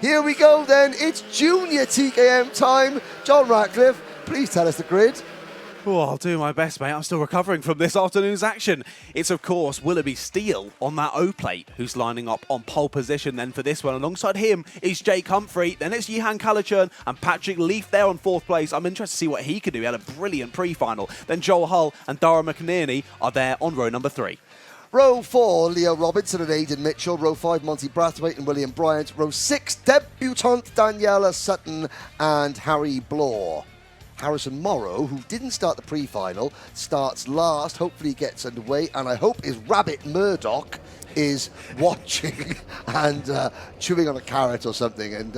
Here we go then. It's Junior TKM time. John Ratcliffe, please tell us the grid. Oh, I'll do my best, mate. I'm still recovering from this afternoon's action. It's, of course, Willoughby Steele on that O-plate, who's lining up on pole position then for this one. Alongside him is Jake Humphrey. Then it's Johan Kalachurn and Patrick Leaf there on 4th place. I'm interested to see what he can do. He had a brilliant pre-final. Then Joel Hull and Dara McNerney are there on row number 3. Row 4, Leo Robinson and Aidan Mitchell. Row 5, Monty Brathwaite and William Bryant. Row 6, debutante Daniela Sutton and Harry Blore. Harrison Morrow, who didn't start the pre-final, starts last. Hopefully he gets underway, and I hope his rabbit Murdoch is watching and chewing on a carrot or something. And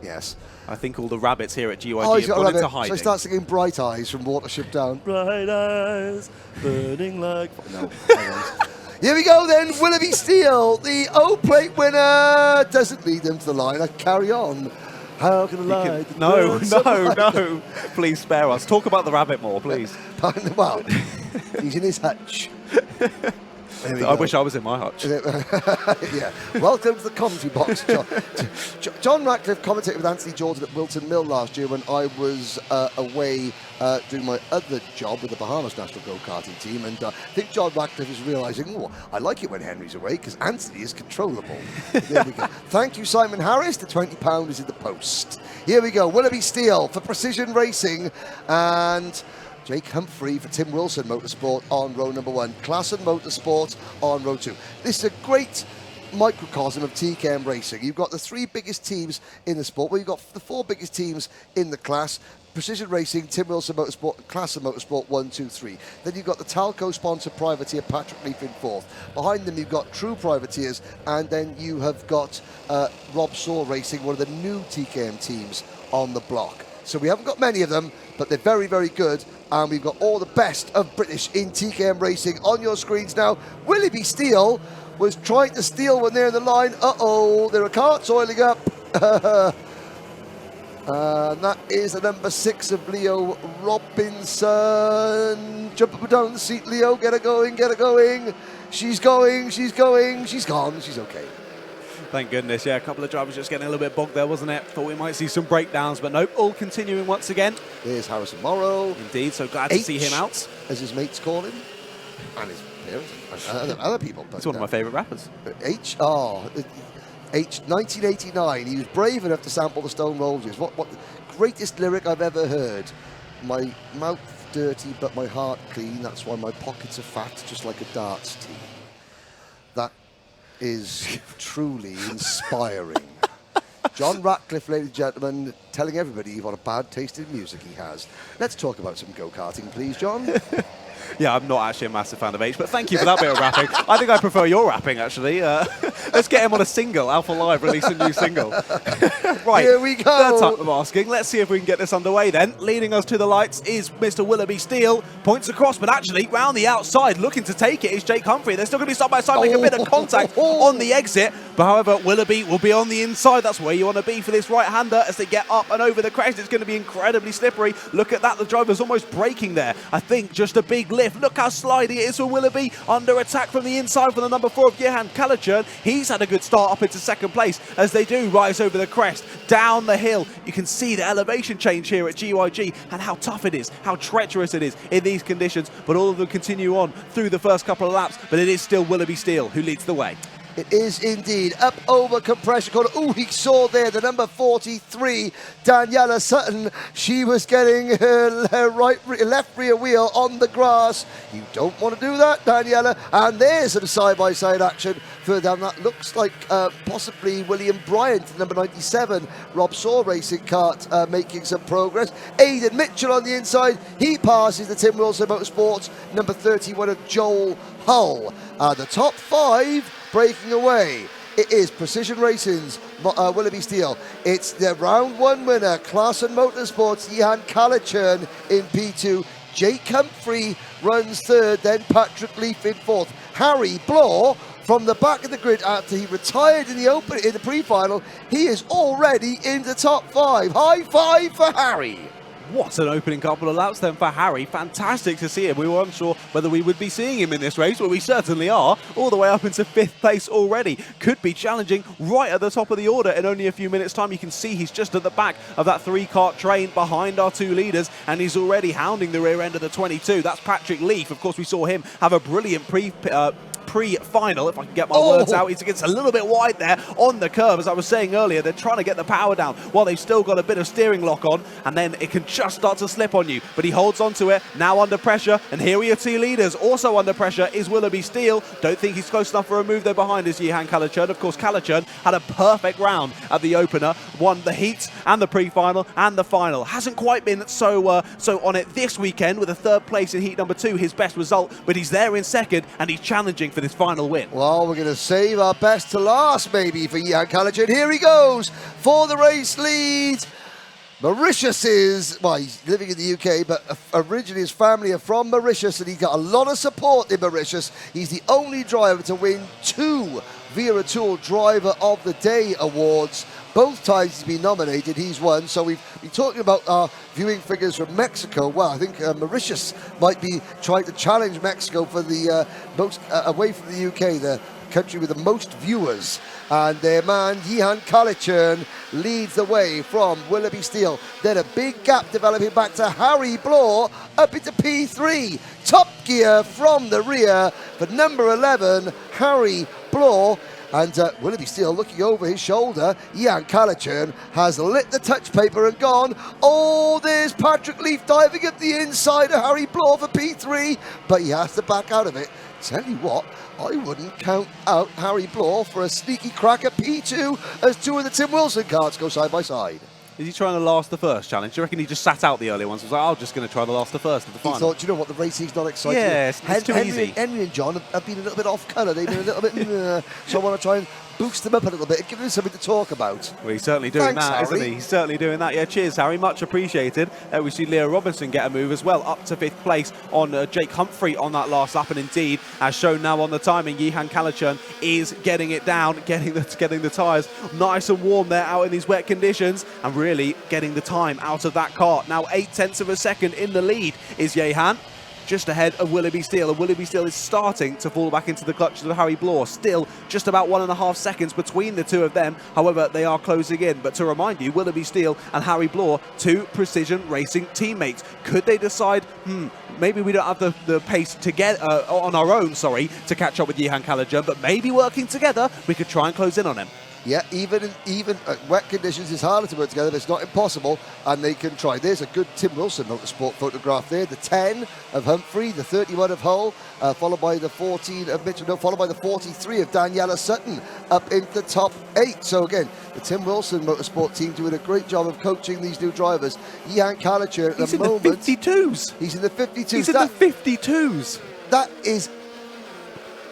yes, I think all the rabbits here at GYG have gone into hiding. So I start singing Bright Eyes from Watership Down. Bright eyes, burning like... No, here we go then, Willoughby Steele, the O-plate winner. Doesn't lead them to the line. I carry on. How can I lie? No. Please spare us. Talk about the rabbit more, please. Well, he's in his hutch. I wish I was in my hutch. Yeah. Welcome to the commentary box, John. John Ratcliffe commentated with Anthony Jordan at Wilton Mill last year when I was away doing my other job with the Bahamas national go-karting team, and I think John Ratcliffe is realising, oh, I like it when Henry's away because Anthony is controllable. There we go. Thank you, Simon Harris. The £20 is in the post. Here we go. Willoughby Steele for Precision Racing and Jake Humphrey for Tim Wilson Motorsport on row number 1. Klassen Motorsport on row 2. This is a great microcosm of TKM racing. You've got the 3 biggest teams in the sport. Well, you've got the 4 biggest teams in the class. Precision Racing, Tim Wilson Motorsport, Klassen Motorsport 1, 2, 3. Then you've got the Talco sponsored privateer Patrick Leaf in 4th. Behind them you've got True Privateers, and then you have got Rob Saw Racing, one of the new TKM teams on the block. So we haven't got many of them, but they're very, very good. And we've got all the best of British in TKM racing on your screens now. Willoughby Steele was trying to steal when they're in the line. Uh-oh, there are carts oiling up. And that is the number 6 of Leo Robinson. Jump up and down the seat, Leo. Get her going, get her going. She's going, she's going. She's gone, she's okay. Thank goodness, yeah, a couple of drivers just getting a little bit bogged there, wasn't it? Thought we might see some breakdowns, but nope, all continuing once again. There's Harrison Morrow. Indeed, so glad to see him out. As his mates call him, and his parents, and other people. He's one of my favourite rappers. H, 1989, he was brave enough to sample the Stone Roses. What the greatest lyric I've ever heard. My mouth dirty, but my heart clean. That's why my pockets are fat, just like a darts tee. That is truly inspiring. John Ratcliffe, ladies and gentlemen, telling everybody what a bad taste in music he has. Let's talk about some go-karting, please, John. Yeah, I'm not actually a massive fan of H, but thank you for that bit of rapping. I think I prefer your rapping, actually. Let's get him on a single. Alpha Live release a new single. Right, here we go. Third time of asking. Let's see if we can get this underway then. Leading us to the lights is Mr. Willoughby Steele. Points across, but actually, round the outside, looking to take it is Jake Humphrey. They're still going to be side by side, making a bit of contact on the exit. But however, Willoughby will be on the inside. That's where you want to be for this right-hander as they get up and over the crest. It's going to be incredibly slippery. Look at that. The driver's almost braking there. I think just a big lift. Look how slidey it is for Willoughby. Under attack from the inside from the number 4 of Johan Kalachurn. He's had a good start up into 2nd place as they do rise over the crest, down the hill. You can see the elevation change here at GYG and how tough it is, how treacherous it is in these conditions. But all of them continue on through the first couple of laps. But it is still Willoughby Steele who leads the way. It is indeed. Up over compression corner. Ooh, he saw there the number 43, Daniela Sutton. She was getting her left rear wheel on the grass. You don't want to do that, Daniela. And there's some side-by-side action further down. That looks like possibly William Bryant, the number 97, Rob Saw Racing Kart, making some progress. Aidan Mitchell on the inside. He passes the Tim Wilson Motorsports, number 31 of Joel Hull. The top 5 breaking away. It is Precision Racing's Willoughby Steele. It's the round 1 winner, Klassen Motorsports, Johan Kalachurn in P2. Jake Humphrey runs 3rd, then Patrick Leaf in 4th. Harry Blore from the back of the grid after he retired in the pre-final. He is already in the top 5. High five for Harry. What an opening couple of laps then for Harry. Fantastic to see him. We were unsure whether we would be seeing him in this race, but we certainly are. All the way up into 5th place already. Could be challenging right at the top of the order in only a few minutes' time. You can see he's just at the back of that 3-kart train behind our 2 leaders, and he's already hounding the rear end of the 22. That's Patrick Leaf. Of course, we saw him have a brilliant pre-final, if I can get my words out. He gets a little bit wide there on the curve. As I was saying earlier, they're trying to get the power down while they've still got a bit of steering lock on, and then it can just start to slip on you. But he holds on to it, now under pressure, and here are your 2 leaders. Also under pressure is Willoughby Steele. Don't think he's close enough for a move there behind is Jihan Kalachern. Of course, Kalachern had a perfect round at the opener, won the heats and the pre-final and the final. Hasn't quite been so on it this weekend with a 3rd place in heat number 2, his best result, but he's there in 2nd, and he's challenging for this final win. Well, we're going to save our best to last, maybe, for Jihan Kalachern. Here he goes for the race lead. Mauritius well, he's living in the UK, but originally his family are from Mauritius, and he's got a lot of support in Mauritius. He's the only driver to win 2 Wera Tour Driver of the Day awards. Both times he's been nominated, he's won. So we've been talking about our viewing figures from Mexico. Well, I think Mauritius might be trying to challenge Mexico for the most, away from the UK, the country with the most viewers. And their man, Jihan Kalachern, leads the way from Willoughby Steele. Then a big gap developing back to Harry Bloor up into P3. Top gear from the rear for number 11, Harry Bloor. And Willoughby Steele looking over his shoulder. Jihan Kalachern has lit the touch paper and gone. Oh, there's Patrick Leaf diving up the inside of Harry Bloor for P3, but he has to back out of it. Tell you what, I wouldn't count out Harry Bloor for a sneaky crack at P2 as 2 of the Tim Wilson karts go side by side. Is he trying to last the first challenge? Do you reckon he just sat out the early ones? He was like, I'm just going to try to last the first of the final. He thought, you know what, the racing's not exciting. Yeah, it's too easy. Henry and John have been a little bit off colour. They've been a little bit, so I want to try and boost them up a little bit and give them something to talk about. Well, he's certainly doing Thanks, that, Harry. isn't he? He's certainly doing that. Yeah, cheers, Harry. Much appreciated. We see Leo Robinson get a move as well, up to 5th place on Jake Humphrey on that last lap. And indeed, as shown now on the timing, Jihan Kalachern is getting it down, getting the tyres nice and warm there out in these wet conditions, and really getting the time out of that kart. Now 0.8 of a second in the lead is Jihan, just ahead of Willoughby Steele, and Willoughby Steele is starting to fall back into the clutches of Harry Bloor. Still just about 1.5 seconds between the 2 of them. However, they are closing in. But to remind you, Willoughby Steele and Harry Bloor, 2 Precision Racing teammates. Could they decide, maybe we don't have the pace to get on our own, to catch up with Jihan Kalachern, but maybe working together, we could try and close in on him. Yeah, even wet conditions, it's harder to work together, but it's not impossible, and they can try. There's a good Tim Wilson Motorsport photograph there. The 10 of Humphrey, the 31 of Hull, followed by the 14 of Mitchell, followed by the 43 of Daniela Sutton, up into the top 8. So again, the Tim Wilson Motorsport team doing a great job of coaching these new drivers. Jihan Kalachern at the moment. He's in the 52s. He's in the 52s. He's in the 52s. That is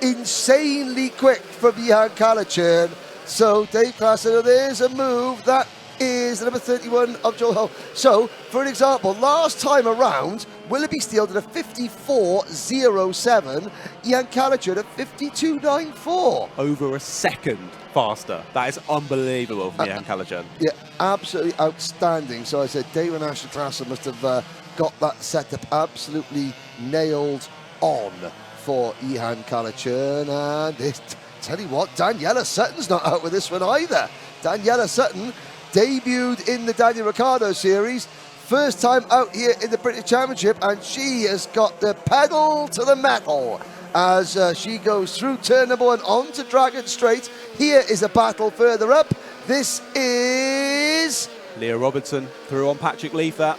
insanely quick from Jihan Kalachern. So Dave Classer, there's a move. That is the number 31 of Joel Hull. So, for an example, last time around, Willoughby Steele did a 54.07. Jihan Kalachern at 52.94. Over a second faster. That is unbelievable from Jihan Kalachern. Yeah, absolutely outstanding. So I said Dave and Ashley Classer must have got that setup absolutely nailed on for Jihan Kalachern. And this... Tell you what, Daniela Sutton's not out with this one either. Daniela Sutton debuted in the Daniel Ricciardo series, first time out here in the British Championship, and she has got the pedal to the metal as she goes through turn number 1 onto Dragon Straight. Here is a battle further up. This is... Leo Robinson through on Patrick Leaf that.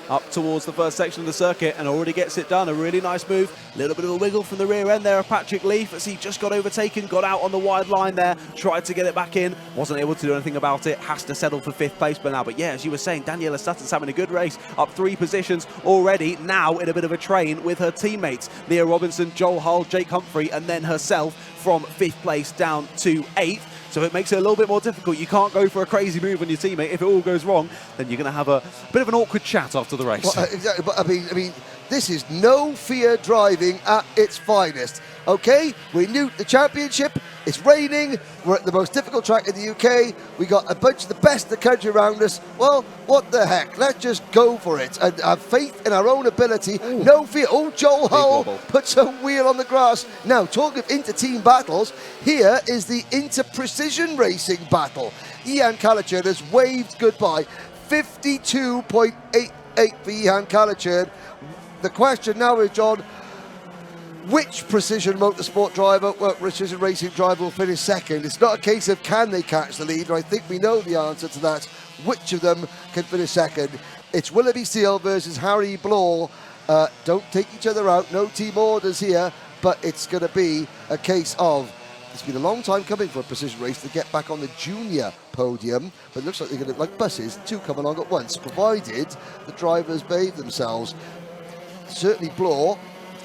Up towards the first section of the circuit and already gets it done. A really nice move. A little bit of a wiggle from the rear end there of Patrick Leaf as he just got overtaken, got out on the wide line there, tried to get it back in, wasn't able to do anything about it, has to settle for 5th place by now. But yeah, as you were saying, Daniela Sutton's having a good race, up 3 positions already, now in a bit of a train with her teammates. Leo Robinson, Joel Hull, Jake Humphrey, and then herself from 5th place down to 8th. So it makes it a little bit more difficult. You can't go for a crazy move on your teammate. If it all goes wrong, then you're going to have a bit of an awkward chat after the race. Well, exactly. But I mean, this is no fear driving at its finest. Okay, we knew the championship. It's raining. We're at the most difficult track in the UK. We got a bunch of the best in the country around us. Well, what the heck? Let's just go for it and have faith in our own ability. Ooh. No fear. Oh, Joel Hull puts a wheel on the grass. Now, talking of inter-team battles, here is the inter-precision racing battle. Ian Callaghan has waved goodbye. 52.88 for Ian Callaghan. The question now is, John, which precision motorsport driver, well, precision racing driver will finish second? It's not a case of can they catch the lead, I think we know the answer to that. Which of them can finish second? It's Willoughby Steele versus Harry Blore. Don't take each other out, no team orders here, but it's going to be a case of, it's been a long time coming for a precision race to get back on the junior podium, but it looks like they're going to, like buses, two come along at once, provided the drivers behave themselves. Certainly Blore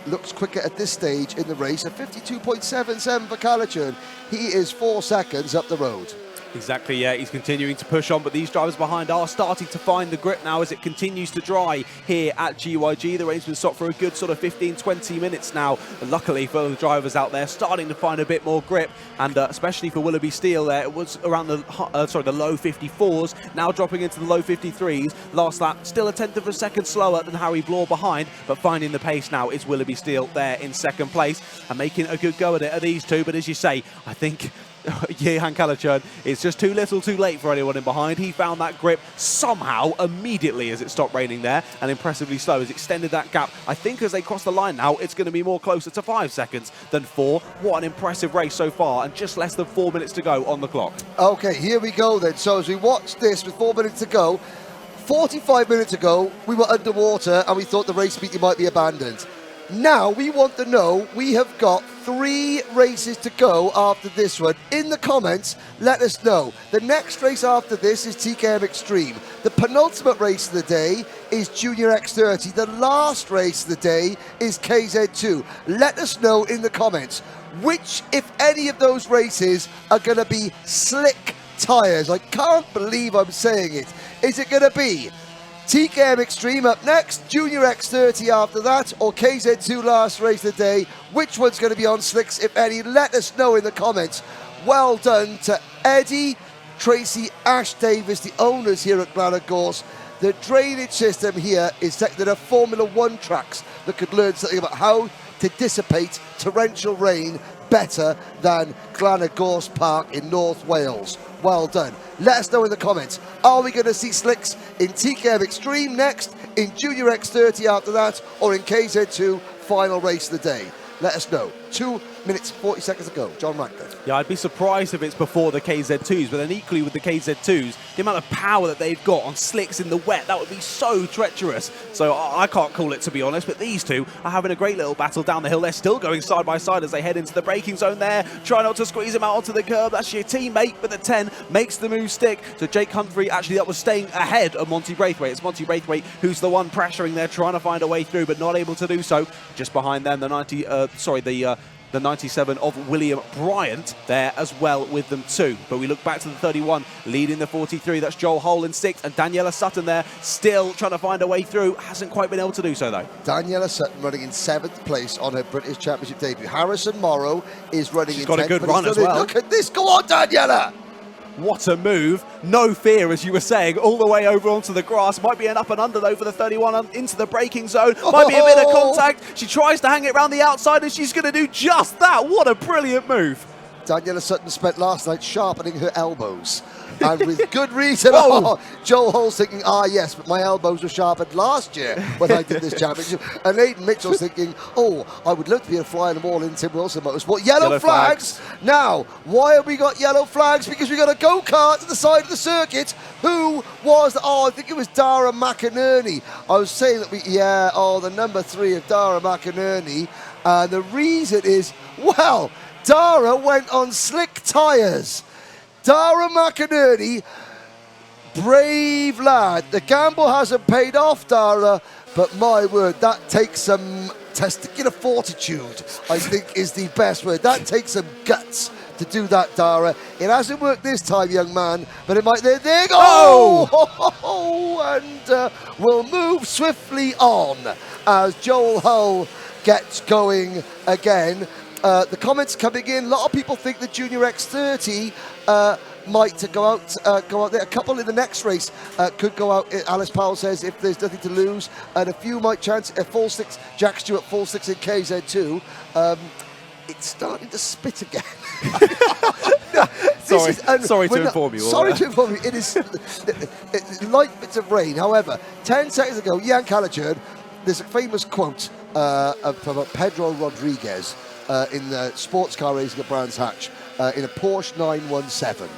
looks quicker at this stage in the race, at 52.77 for Callaghan. He is 4 seconds up the road. Exactly, yeah, he's continuing to push on, but these drivers behind are starting to find the grip now as it continues to dry here at GYG. The race has been stopped for a good sort of 15-20 minutes now, and luckily for the drivers out there starting to find a bit more grip, and especially for Willoughby Steele there, it was around the low 54s, now dropping into the low 53s. Last lap, still a tenth of a second slower than Harry Blore behind, but finding the pace now is Willoughby Steele there in second place, and making a good go at it are these two, but as you say, I think Ian Callaghan, it's just too little too late for anyone in behind. He found that grip somehow immediately as it stopped raining there, and impressively slow has extended that gap. I think as they cross the line now, it's going to be more closer to 5 seconds than 4. What an impressive race so far, and just less than 4 minutes to go on the clock. Okay, here we go then. So as we watch this with 4 minutes to go, 45 minutes ago, we were underwater and we thought the race meeting might be abandoned. Now we want to know, we have got 3 races to go after this one. In the comments, let us know. The next race after this is TKM Extreme. The penultimate race of the day is Junior X30. The last race of the day is KZ2. Let us know in the comments which, if any of those races, are going to be slick tyres. I can't believe I'm saying it. Is it going to be TKM Extreme up next, Junior X30 after that, or KZ2 last race of the day? Which one's going to be on slicks, if any? Let us know in the comments. Well done to Eddie, Tracy, Ash Davis, the owners here at glan-y-gors. The drainage system here is set to the Formula 1 tracks that could learn something about how to dissipate torrential rain better than Glan-y-gors Park in North Wales. Well done. Let us know in the comments. Are we going to see slicks in TKM Extreme next, in Junior X30 after that, or in KZ2 final race of the day? Let us know. 2 minutes, 40 seconds to go. John Radcliffe. Yeah, I'd be surprised if it's before the KZ2s, but then equally with the KZ2s, the amount of power that they've got on slicks in the wet, that would be so treacherous. So I can't call it, to be honest, but these two are having a great little battle down the hill. They're still going side by side as they head into the braking zone there. Try not to squeeze him out onto the curb. That's your teammate, but the 10 makes the move stick. So Jake Humphrey, actually, that was staying ahead of Monty Braithwaite. It's Monty Braithwaite who's the one pressuring there, trying to find a way through, but not able to do so. Just behind them, the 97 of William Bryant there as well with them too. But we look back to the 31 leading the 43. That's Joel Hull in 6th, and Daniela Sutton there still trying to find a way through. Hasn't quite been able to do so though. Daniela Sutton running in 7th place on her British Championship debut. Harrison Morrow is running in 10th. She's got a good run as well. Look at this. Go on, Daniela. What a move. No fear, as you were saying, all the way over onto the grass. Might be an up and under, though, for the 31 into the braking zone. Might be a bit of contact. She tries to hang it around the outside, and she's going to do just that. What a brilliant move. Daniela Sutton spent last night sharpening her elbows. And with good reason. Oh, Joel Hull's thinking, yes, but my elbows were sharpened last year when I did this championship. And Aidan Mitchell's thinking, I would love to be a fly on the wall in Tim Wilson Motorsport. Yellow flags. Now, why have we got yellow flags? Because we got a go-kart to the side of the circuit. Who was, I think it was Dara McInerney. I was saying that the number 3 of Dara McInerney. And the reason is, Dara went on slick tyres. Dara McInerney, brave lad. The gamble hasn't paid off, Dara, but my word, that takes some testicular fortitude, I think is the best word. That takes some guts to do that, Dara. It hasn't worked this time, young man, but it might. There you go! And we'll move swiftly on as Joel Hull gets going again. The comments coming in. A lot of people think the Junior X30 might go out there. A couple in the next race could go out. Alice Powell says if there's nothing to lose, and a few might chance a full six. Jack Stewart full six in KZ2. It's starting to spit again. Sorry to inform you. Sorry to inform you. It is light bits of rain. However, 10 seconds ago, Ian Callaghan, there's a famous quote from Pedro Rodriguez in the sports car racing at Brands Hatch in a Porsche 917.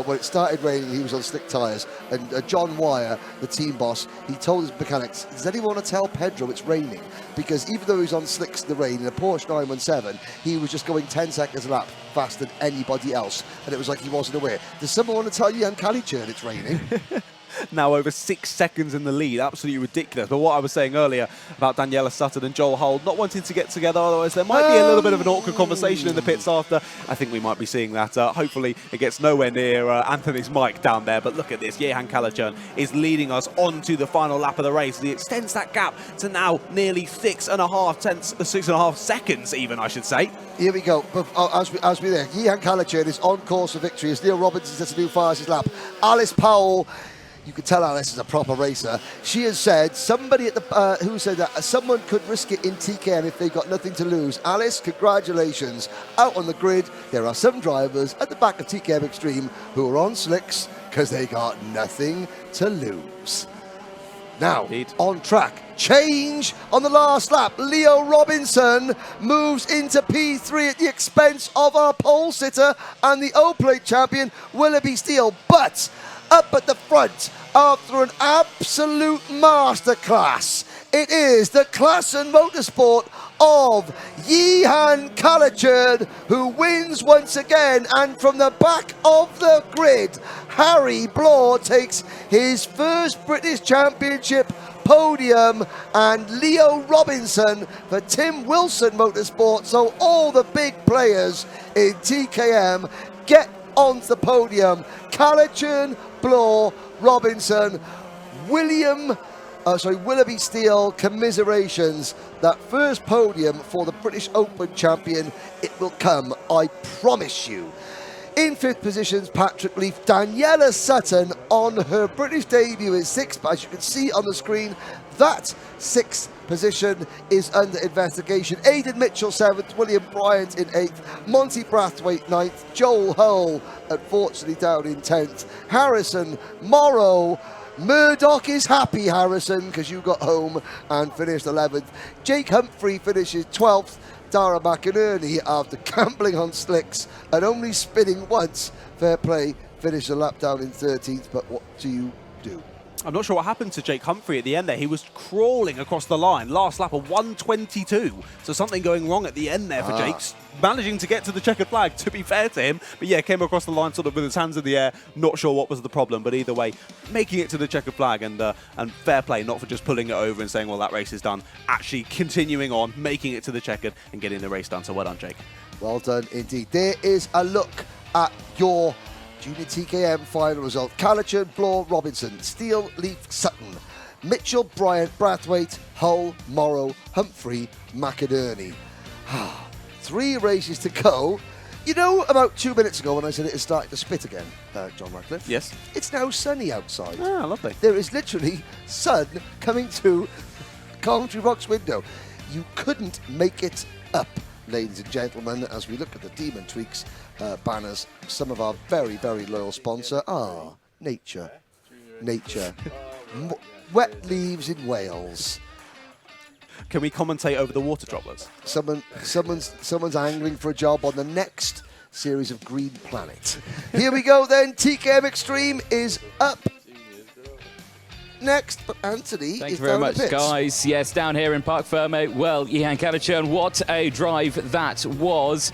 When it started raining, he was on slick tyres, and John Wyer, the team boss, he told his mechanics, does anyone want to tell Pedro it's raining? Because even though he was on slicks in the rain in a Porsche 917, he was just going 10 seconds a lap faster than anybody else, and it was like he wasn't aware. Does someone want to tell Ian Callaghan it's raining? Now over 6 seconds in the lead, absolutely ridiculous. But what I was saying earlier about Daniela Sutton and Joel Hold not wanting to get together, otherwise there might be a little bit of an awkward conversation in the pits after. I think we might be seeing that. Hopefully it gets nowhere near Anthony's mic down there. But look at this, Jehan Callaghan is leading us on to the final lap of the race. He extends that gap to now nearly 6.5 seconds even, I should say. Here we go. As we there, Jehan Callaghan is on course for victory as Neil Robinson sets a new fastest lap. Alice Powell, you can tell Alice is a proper racer. She has said, somebody at the who said that someone could risk it in TKM if they got nothing to lose. Alice, congratulations. Out on the grid, there are some drivers at the back of TKM Extreme who are on slicks because they got nothing to lose. Now, on track, change on the last lap. Leo Robinson moves into P3 at the expense of our pole sitter and the O-Plate champion, Willoughby Steele. But up at the front, after an absolute masterclass, it is the class and motorsport of Jehan Callaghan, who wins once again. And from the back of the grid, Harry Blore takes his first British Championship podium, and Leo Robinson for Tim Wilson Motorsport. So all the big players in TKM get onto the podium. Callaghan, Blore, Robinson, Willoughby Steele, commiserations. That first podium for the British Open champion, it will come, I promise you. In fifth positions, Patrick Leaf. Daniela Sutton on her British debut is sixth, but as you can see on the screen, that sixth position is under investigation. Aidan Mitchell seventh, William Bryant in eighth, Monty Brathwaite ninth, Joel Hull unfortunately down in 10th, Harrison Morrow. Murdoch is happy, Harrison, because you got home and finished 11th. Jake Humphrey finishes 12th. Dara McInerney, after gambling on slicks and only spinning once, fair play, finished a lap down in 13th. But what do you do? I'm not sure what happened to Jake Humphrey at the end there. He was crawling across the line. Last lap of 1:22. So something going wrong at the end there for Jake. Managing to get to the checkered flag, to be fair to him. But yeah, came across the line sort of with his hands in the air. Not sure what was the problem. But either way, making it to the checkered flag. And fair play, not for just pulling it over and saying, well, that race is done. Actually continuing on, making it to the checkered and getting the race done. So well done, Jake. Well done indeed. There is a look at your Junior TKM final result. Callaghan, Blore, Robinson, Steele, Leaf, Sutton, Mitchell, Bryant, Brathwaite, Hull, Morrow, Humphrey, McInerney. 3 races to go. You know, about 2 minutes ago when I said it is starting to spit again, John Ratcliffe? Yes. It's now sunny outside. Ah, lovely. There is literally sun coming through the commentary box window. You couldn't make it up, ladies and gentlemen, as we look at the Demon Tweaks banners. Some of our very, very loyal sponsor. Nature. Wet leaves in Wales. Can we commentate over the water droplets? Someone's angling for a job on the next series of Green Planet. Here we go then. TKM Extreme is up next, but Anthony Thank is you very down much, the pits. guys. Yes, down here in Parc Fermé. Well, Jehan Callaghan, what a drive that was.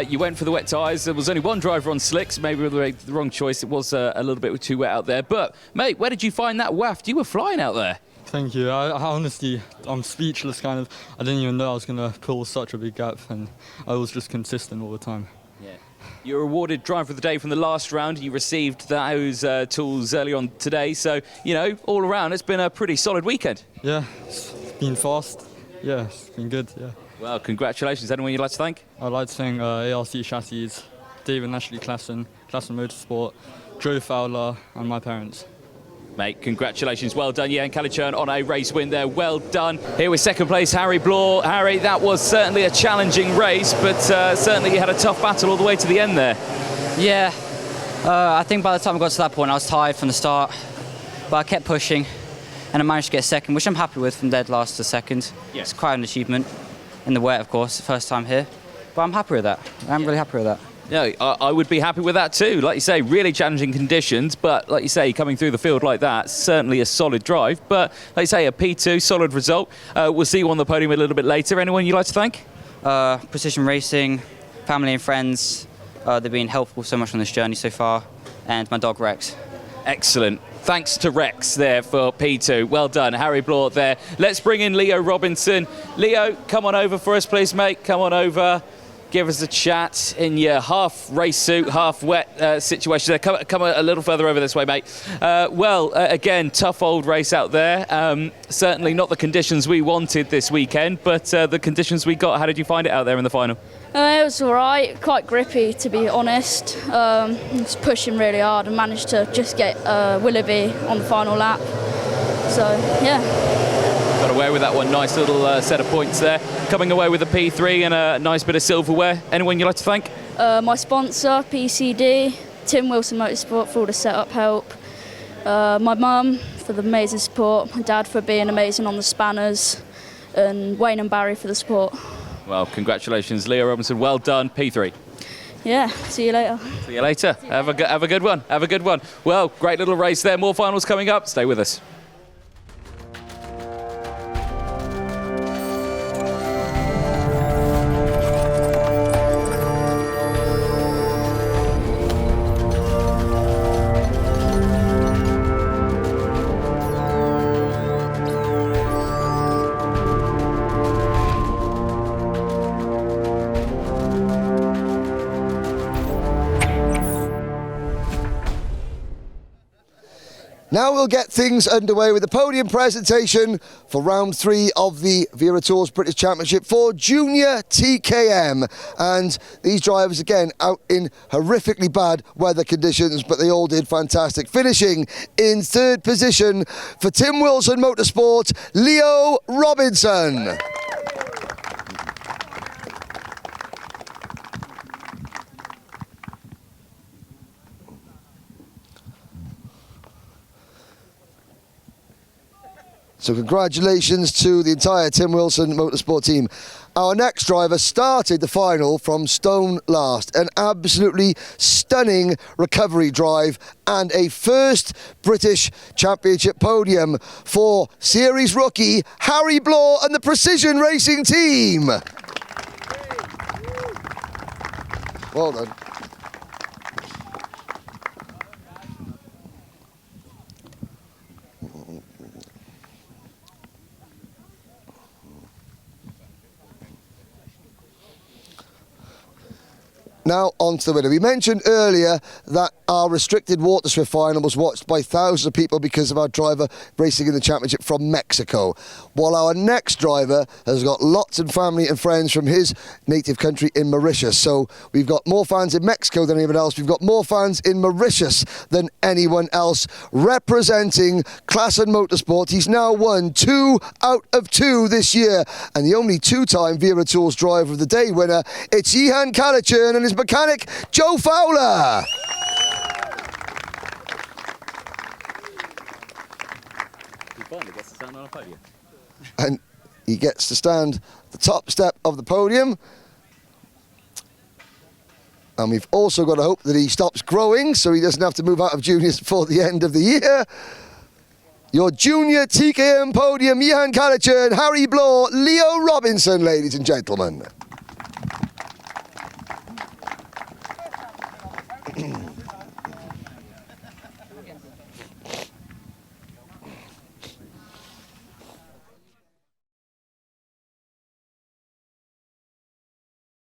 You went for the wet tyres. There was only one driver on slicks. Maybe the wrong choice. It was a little bit too wet out there. But, mate, where did you find that waft? You were flying out there. Thank you. I honestly, I'm speechless, kind of. I didn't even know I was going to pull such a big gap, and I was just consistent all the time. Yeah. You were awarded driver of the day from the last round. You received those tools early on today. So, you know, all around, it's been a pretty solid weekend. Yeah, it's been fast. Yeah, it's been good, yeah. Well, congratulations. Anyone you'd like to thank? I'd like to thank ARC Chassis, David Ashley Klassen Motorsport, Joe Fowler, and my parents. Mate, congratulations. Well done, Jan Kalichern, on a race win there. Well done. Here with second place, Harry Bloor. Harry, that was certainly a challenging race, but certainly you had a tough battle all the way to the end there. Yeah, I think by the time I got to that point, I was tired from the start, but I kept pushing, and I managed to get second, which I'm happy with, from dead last to second. Yeah. It's quite an achievement in the wet, of course, the first time here, but I'm happy with that. I'm really happy with that. Yeah, I would be happy with that too. Like you say, really challenging conditions, but like you say, coming through the field like that, certainly a solid drive. But like you say, a P2, solid result. We'll see you on the podium a little bit later. Anyone you'd like to thank? Precision Racing, family and friends, they've been helpful so much on this journey so far, and my dog Rex. Excellent. Thanks to Rex there for P2. Well done, Harry Bloor there. Let's bring in Leo Robinson. Leo, come on over for us, please, mate. Come on over. Give us a chat in your half race suit, half wet situation there. Come a little further over this way, mate. Again, tough old race out there. Certainly not the conditions we wanted this weekend, but the conditions we got. How did you find it out there in the final? It was all right, quite grippy to be honest. I was pushing really hard and managed to just get Willoughby on the final lap. So, yeah. Got away with that one. Nice little set of points there. Coming away with a P3 and a nice bit of silverware. Anyone you'd like to thank? My sponsor, PCD, Tim Wilson Motorsport for all the setup help. My mum for the amazing support. My dad for being amazing on the spanners. And Wayne and Barry for the support. Well, congratulations, Leo Robinson. Well done, P3. Yeah, see you later. See you later. Have a good one. Have a good one. Well, great little race there. More finals coming up. Stay with us. Now we'll get things underway with the podium presentation for round 3 of the Wera Tours British Championship for Junior TKM. And these drivers, again, out in horrifically bad weather conditions, but they all did fantastic. Finishing in 3rd position for Tim Wilson Motorsport, Leo Robinson. So congratulations to the entire Tim Wilson Motorsport team. Our next driver started the final from stone last. An absolutely stunning recovery drive and a first British Championship podium for series rookie Harry Bloor and the Precision Racing team. Well done. Now on to the winner. We mentioned earlier that our restricted water Swift final was watched by thousands of people because of our driver racing in the championship from Mexico. While our next driver has got lots of family and friends from his native country in Mauritius. So we've got more fans in Mexico than anyone else. We've got more fans in Mauritius than anyone else. Representing Klassen Motorsport, he's now won 2 out of 2 this year. And the only 2-time Wera Tours Driver of the Day winner, it's Jan Kalichern and his mechanic, Joe Fowler. And he gets to stand at the top step of the podium. And we've also got to hope that he stops growing so he doesn't have to move out of juniors before the end of the year. Your Junior TKM podium, Jan Kalichern, Harry Bloor, Leo Robinson, ladies and gentlemen.